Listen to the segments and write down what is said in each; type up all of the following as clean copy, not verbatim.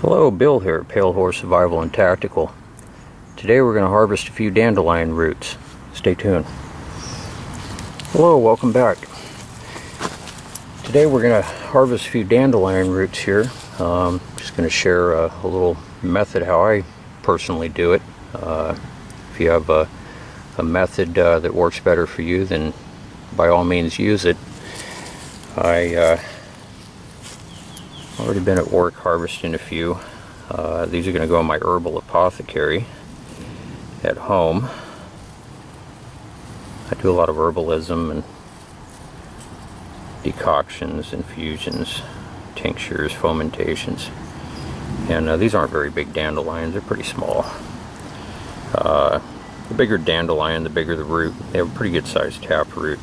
Hello, Bill here at Pale Horse Survival and Tactical. Today we're going to harvest a few dandelion roots. Stay tuned. Hello, welcome back. Today we're going to harvest a few dandelion roots here. Just going to share a little method how I personally do it. If you have a method that works better for you, then by all means use it. Already been at work harvesting a few. These are going to go in my herbal apothecary at home. I do a lot of herbalism and decoctions, infusions, tinctures, fomentations. And these aren't very big dandelions, they're pretty small. The bigger dandelion, the bigger the root. They have a pretty good sized taproot.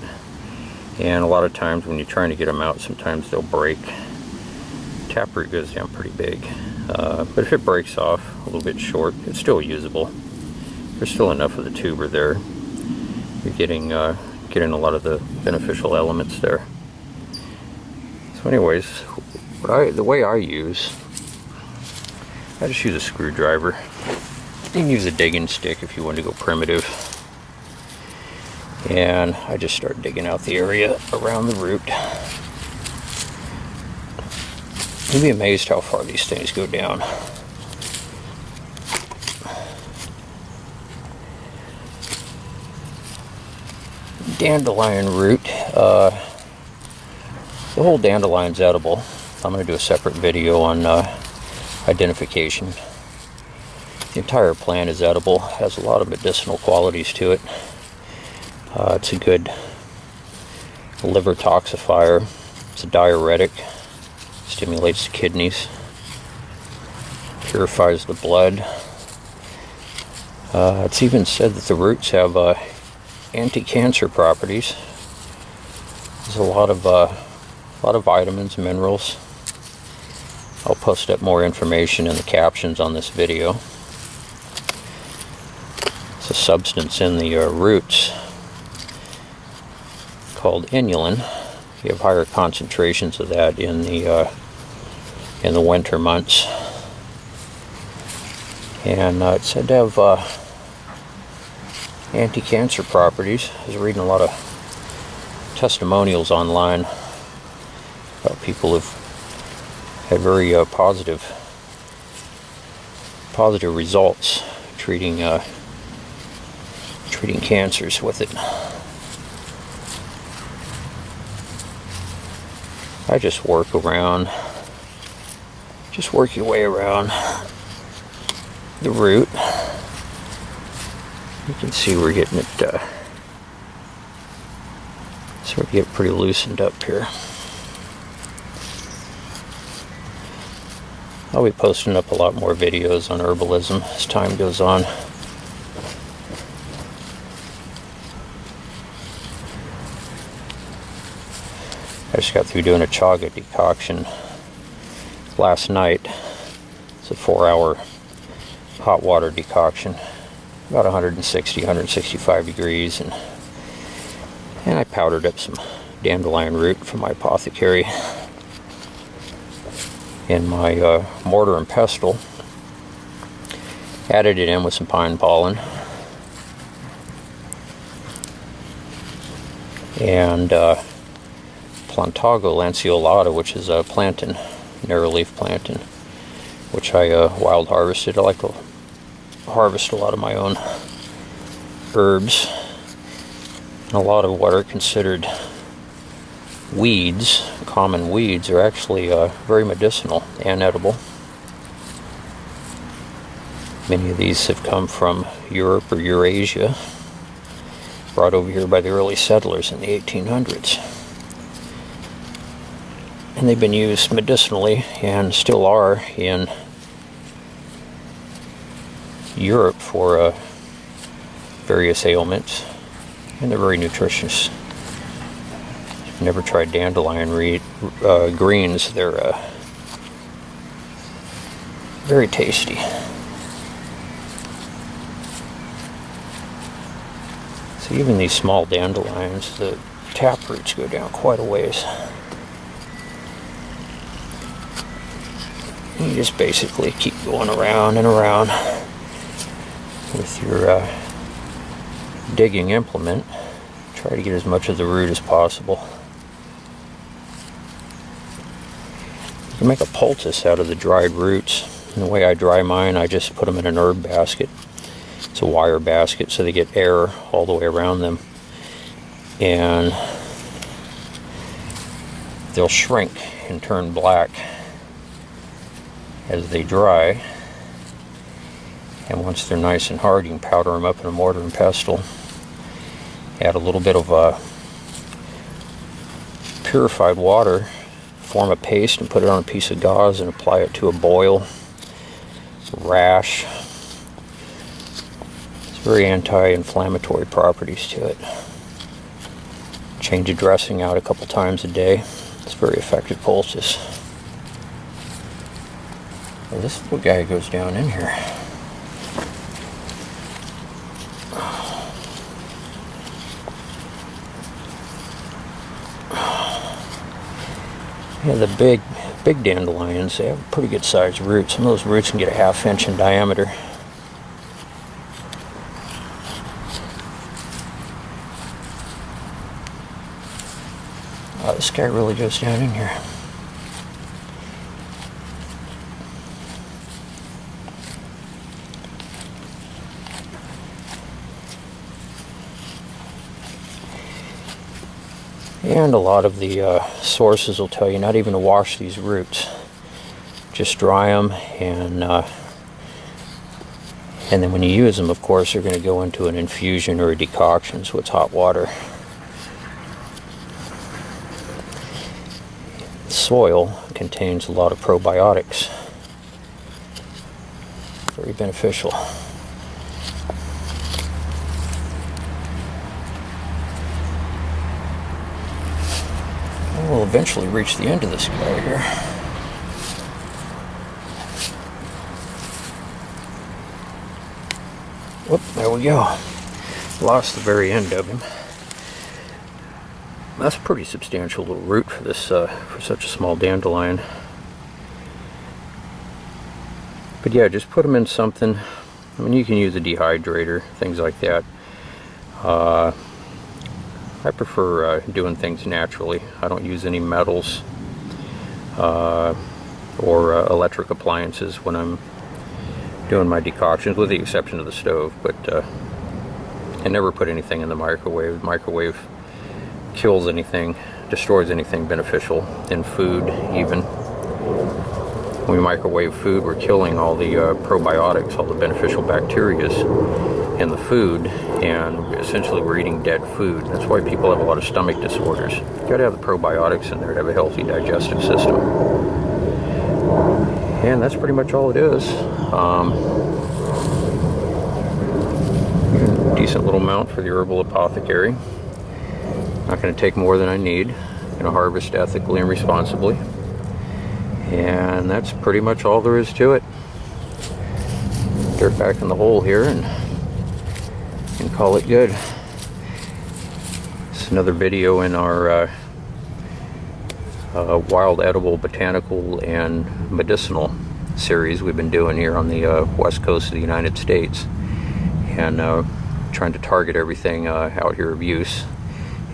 And a lot of times when you're trying to get them out, sometimes they'll break. Taproot goes down pretty big, but if it breaks off a little bit short, it's still usable. There's still enough of the tuber there. You're getting a lot of the beneficial elements there. So anyways, the way I just use a screwdriver. You can use a digging stick if you want to go primitive. And I just start digging out the area around the root. You'd be amazed how far these things go down. Dandelion root. The whole dandelion's edible. I'm going to do a separate video on identification. The entire plant is edible. Has a lot of medicinal qualities to it. It's a good liver toxifier. It's a diuretic. Stimulates the kidneys, purifies the blood. It's even said that the roots have anti-cancer properties. There's a lot of vitamins and minerals. I'll post up more information in the captions on this video. It's a substance in the roots called inulin. You have higher concentrations of that in the winter months, and it's said to have anti-cancer properties. I was reading a lot of testimonials online about people who've had very positive results treating cancers with it. I just work your way around the root. You can see we're getting it, sort of get pretty loosened up here. I'll be posting up a lot more videos on herbalism as time goes on. I just got through doing a chaga decoction last night. It's a 4-hour hot water decoction, about 165 degrees, and I powdered up some dandelion root from my apothecary in my mortar and pestle. Added it in with some pine pollen and Plantago lanceolata, which is a plantain, narrow-leaf plantain, which I wild harvested. I like to harvest a lot of my own herbs, and a lot of what are considered weeds, common weeds, are actually very medicinal and edible. Many of these have come from Europe or Eurasia, brought over here by the early settlers in the 1800s. And they've been used medicinally and still are in Europe for various ailments, and they're very nutritious. If you've never tried dandelion greens, they're very tasty. So even these small dandelions, the taproots go down quite a ways. You just basically keep going around and around with your digging implement. Try to get as much of the root as possible. You can make a poultice out of the dried roots. And the way I dry mine, I just put them in an herb basket. It's a wire basket, so they get air all the way around them. And they'll shrink and turn black as they dry. And once they're nice and hard, you can powder them up in a mortar and pestle. Add a little bit of purified water, form a paste, and put it on a piece of gauze and apply it to a boil, rash. It's very anti-inflammatory properties to it. Change the dressing out a couple times a day. It's a very effective poultice. Well, this little guy goes down in here. Yeah, the big dandelions, they have pretty good sized roots. Some of those roots can get a 1/2 inch in diameter. This guy really goes down in here. And a lot of the sources will tell you not even to wash these roots. Just dry them, and then when you use them, of course, they're going to go into an infusion or a decoction, so it's hot water. Soil contains a lot of probiotics. Very beneficial. We'll eventually reach the end of this guy here. Whoop, there we go. Lost the very end of him. That's a pretty substantial little root for this, for such a small dandelion. But yeah, just put them in something. I mean, you can use a dehydrator, things like that. I prefer doing things naturally. I don't use any metals or electric appliances when I'm doing my decoctions, with the exception of the stove. But I never put anything in the microwave. The microwave kills anything, destroys anything beneficial in food. Even when we microwave food, we're killing all the probiotics, all the beneficial bacteria in the food, and essentially we're eating dead food. That's why people have a lot of stomach disorders. You gotta have the probiotics in there to have a healthy digestive system. And that's pretty much all it is. Decent little amount for the herbal apothecary. Not going to take more than I need. Going to harvest ethically and responsibly. And that's pretty much all there is to it. Dirt back in the hole here and call it good. It's another video in our wild edible botanical and medicinal series we've been doing here on the west coast of the United States, and trying to target everything out here of use.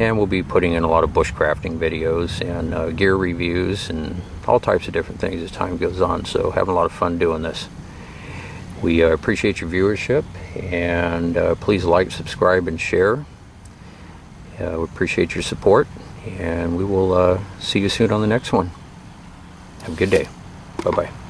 And we'll be putting in a lot of bushcrafting videos and gear reviews and all types of different things as time goes on. So having a lot of fun doing this. We appreciate your viewership, and please like, subscribe, and share. We appreciate your support, and we will see you soon on the next one. Have a good day. Bye-bye.